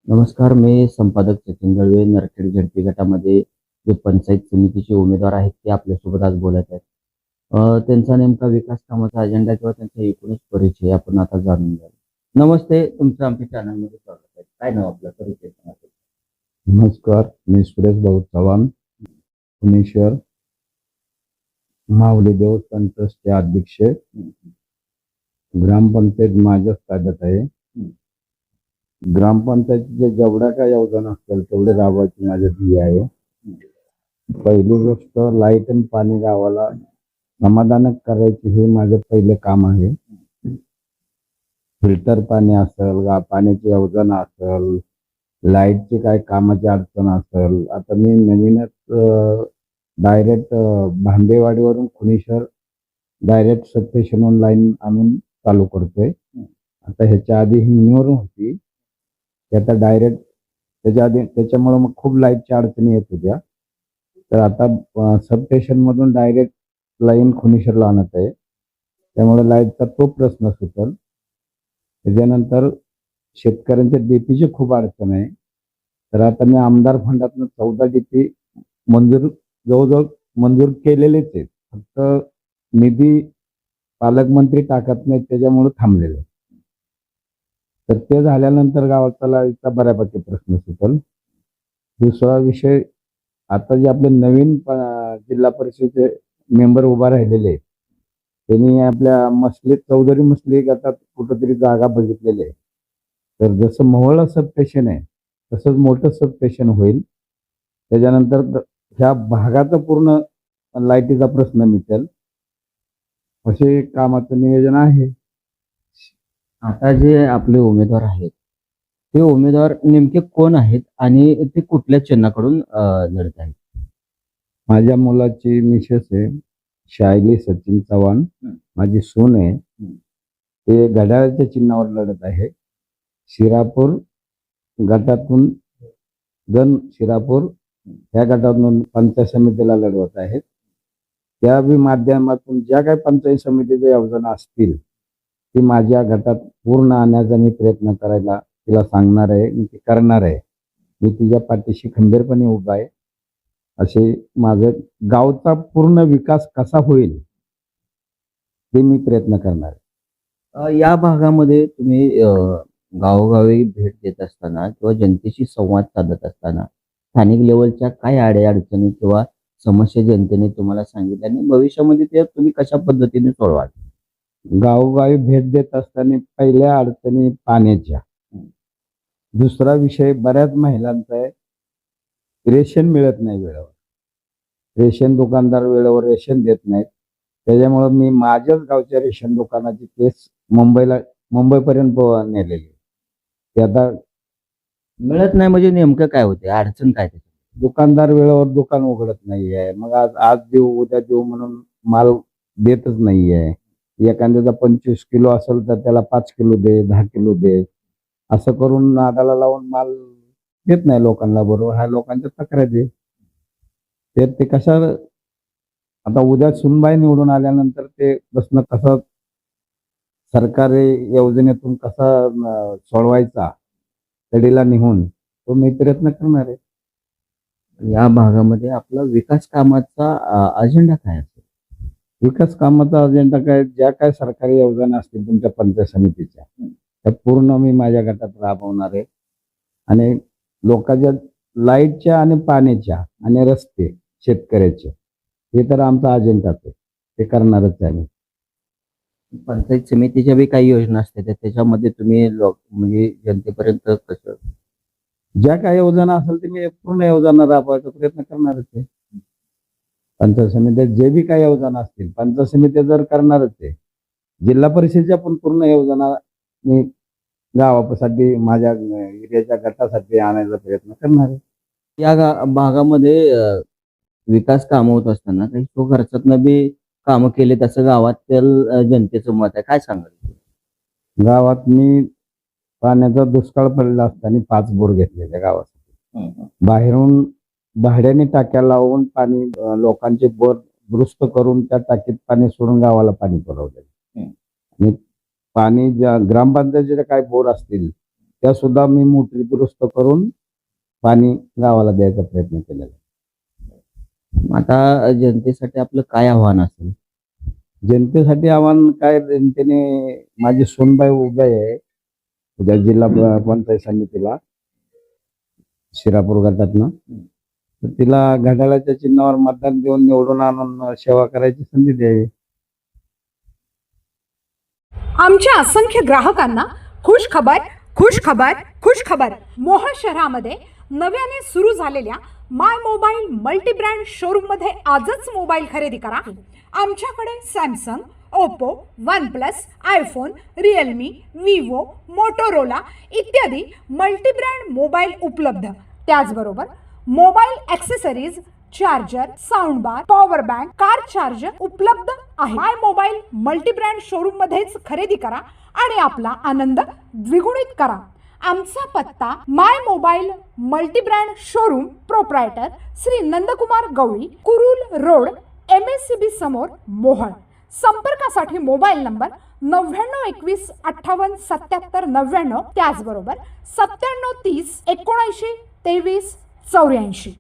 नमस्कार, मी संपादक सचिन दळवे. नरखेड झडपी गटामध्ये जे पंचायत समितीचे उमेदवार आहेत, ते आपल्यासोबत आज बोलत आहेत. त्यांचा नेमका विकास कामाचा अजेंडा किंवा त्यांचा एकूणच परिचय आपण आता जाणून घेऊ. नमस्ते, तुमचं आमच्या चॅनलमध्ये स्वागत आहे. काय नाव आपलं? परिचय सांगा. नमस्कार, मी सुरेश भाऊ चव्हाण, पुणे शहर माहुली देवस्थान ट्रस्टचे अध्यक्ष. ग्रामपंचायत माझ्याच ताब्यात आहे. ग्रामपंचायतीच्या जेवढ्या काय योजना असतील तेवढे राबवायची माझं ध्येय आहे. पहिली गोष्ट, लाईट आणि पाणी गावाला समाधानक करायचे हे माझं पहिलं काम आहे. फिल्टर पाणी असेल, पाण्याची योजना असेल, लाईटची काय कामाची अडचण असेल. आता मी नवीनच डायरेक्ट भांडेवाडीवरून खुणेश्वर डायरेक्ट सबस्टेशनवरून लाईन आणून चालू करतोय. आता ह्याच्या आधी हिंगणीवरून होती, ती आता डायरेक्ट त्याच्या आधी त्याच्यामुळे मग खूप लाईटच्या अडचणी येत होत्या. तर आता सबस्टेशन मधून डायरेक्ट लाईन खुणेश्वरला आणत आहे, त्यामुळे लाईटचा तो प्रश्न सुटेल. त्याच्यानंतर शेतकऱ्यांच्या डीपीची खूप अडचण आहे. तर आता मी आमदार फंडातून 14 डीपी मंजूर जवळजवळ मंजूर केलेलेच आहेत. फक्त निधी पालकमंत्री टाकत नाहीत, त्याच्यामुळे थांबलेले. तर ते झाल्यानंतर गावाचा लाईटचा बऱ्यापैकी प्रश्न सुटेल. दुसरा विषय, आता जे आपले नवीन जिल्हा परिषदेचे मेंबर उभा राहिलेले आहेत, त्यांनी आपल्या चौधरी मसली गटात कुठंतरी जागा बघितलेली आहे. तर जसं मोहोळ सबस्टेशन आहे तसंच मोठं सबस्टेशन होईल. त्याच्यानंतर ह्या भागाचा पूर्ण लाईटीचा प्रश्न मिटेल, असे कामाचं नियोजन आहे. आता जे आपले उमेदवार आहेत, ते उमेदवार नेमके कोण आहेत आणि ते कुठल्या चिन्हाकडून लढत आहेत? माझ्या मुलाची मिसेस आहे शायली सचिन चव्हाण, माझी सून आहे. ते घड्याळाच्या चिन्हावर लढत आहे. शिरापूर गटातून शिरापूर या गटातून पंचायत समितीला लढवत आहेत. त्या माध्यमातून ज्या काही पंचायत समितीच्या योजना असतील ती माझ्या गटात पूर्ण आणण्याचा मी प्रयत्न करायला तिला सांगणार आहे, मी ते करणार आहे. मी तिच्या पाठीशी खंबीरपणे उभा आहे. असे माझं गावचा पूर्ण विकास कसा होईल ते मी प्रयत्न करणार आहे. या भागामध्ये तुम्ही गावोगावी भेट देत असताना किंवा जनतेशी संवाद साधत असताना स्थानिक लेवलच्या काय अडचणी किंवा समस्या जनतेने तुम्हाला सांगितल्या आणि भविष्यामध्ये ते तुम्ही कशा पद्धतीने सोडवाल? गावोगावी भेट देत असताना पहिल्या अडचणी पाण्याच्या. दुसरा विषय, बऱ्याच महिलांचा आहे, रेशन मिळत नाही वेळेवर. रेशन दुकानदार वेळेवर रेशन देत नाहीत. त्याच्यामुळे मी माझ्याच गावच्या रेशन दुकानाची केस मुंबईपर्यंत नेलेली. ते आता मिळत नाही म्हणजे नेमकं काय होते? अडचण काय त्याची? दुकानदार वेळेवर दुकान उघडत नाहीये. मग आज देऊ उद्या देऊ म्हणून माल देतच नाहीये. एखाद्याचा 25 किलो असेल तर त्याला 5 किलो दे, 10 किलो दे, असं करून नादाला लावून माल देत नाही लोकांना. बरोबर, ह्या लोकांच्या तक्रारी. ते कशा, आता उद्या सुनबाई निवडून आल्यानंतर ते प्रश्न कसा सरकारी योजनेतून कसा सोडवायचा तडीला निघून, तो मी प्रयत्न करणार आहे. या भागामध्ये आपला विकास कामाचा अजेंडा काय असेल? विकास कामाचा अजेंडा काय, ज्या काय सरकारी योजना असतील तुमच्या पंचायत समितीच्या, त्या पूर्ण मी माझ्या गटात राबवणार आहे. आणि लोकांच्या लाईटच्या आणि पाण्याच्या आणि रस्ते शेतकऱ्याचे, हे तर आमचा अजेंडाच आहे, ते करणारच आहे आम्ही. पंचायत समितीच्या बी काही योजना असतात त्याच्यामध्ये तुम्ही म्हणजे जनतेपर्यंत कसं? ज्या काही योजना असेल ते मी पूर्ण योजना राबवायचा प्रयत्न करणारच आहे. पंचायत समित्यात जे बी काही योजना असतील, पंचायत समित्या जर करणारच आहे. जिल्हा परिषदेच्या पण पूर्ण योजना मी गावासाठी माझ्या एरियाच्या गटासाठी आणायचा प्रयत्न करणार आहे. या भागामध्ये विकास कामं होत असताना काही स्वखर्चातनं बी कामं केले, तसं गावातील जनतेचं मत आहे. काय सांगाल? गावात मी पाण्याचा दुष्काळ पडलेला असताना 5 बोर घेतलेले गावासाठी. बाहेरून भाड्याने टाक्या लावून पाणी लोकांचे बोर दुरुस्त करून त्या टाकीत पाणी सोडून गावाला पाणी पुरवले. आणि पाणी ज्या ग्रामपंचायतीचे काय बोर असतील त्या सुद्धा मी मोटरी दुरुस्त करून पाणी गावाला द्यायचा प्रयत्न केलेला आहे. आता जनतेसाठी आपलं काय आव्हान असेल? जनतेसाठी आव्हान काय, जनतेने माझी सोनबाई उभ्या आहे उद्या जिल्हा पंचायत समितीला शिरापूर गटातनं, तर तिला घड्याळाच्या चिन्हावर मतदान देऊन निवडून आणून सेवा करायची संधी द्यावी. आमच्या असंख्य ग्राहकांना खुश खबर, खुश खबर, खुश खबर. मोहोळ शहरामध्ये नव्याने सुरू झालेल्या माय मोबाईल मल्टी ब्रँड शोरूम मध्ये आजच मोबाईल खरेदी करा. आमच्याकडे Samsung, Oppo, one plus, iPhone, Realme, Vivo, Motorola इत्यादी मल्टी ब्रँड मोबाईल उपलब्ध. त्याचबरोबर मोबाईल ॲक्सेसरीज, चार्जर, साऊंड बार, पॉवर बँक, कार चार्जर उपलब्ध आहे. माय मोबाईल मल्टी ब्रँड शोरूम मध्येच खरेदी करा आणि आपला आनंद द्विगुणित करा. आमचा पत्ता my mobile multi brand showroom, proprietor Shri Nandkumar Gawali, Kurul road, MSCB समोर, मोहोळ. संपर्कासाठी मोबाईल नंबर 9921 58 77 99, त्याचबरोबर 97 30 79 23 84.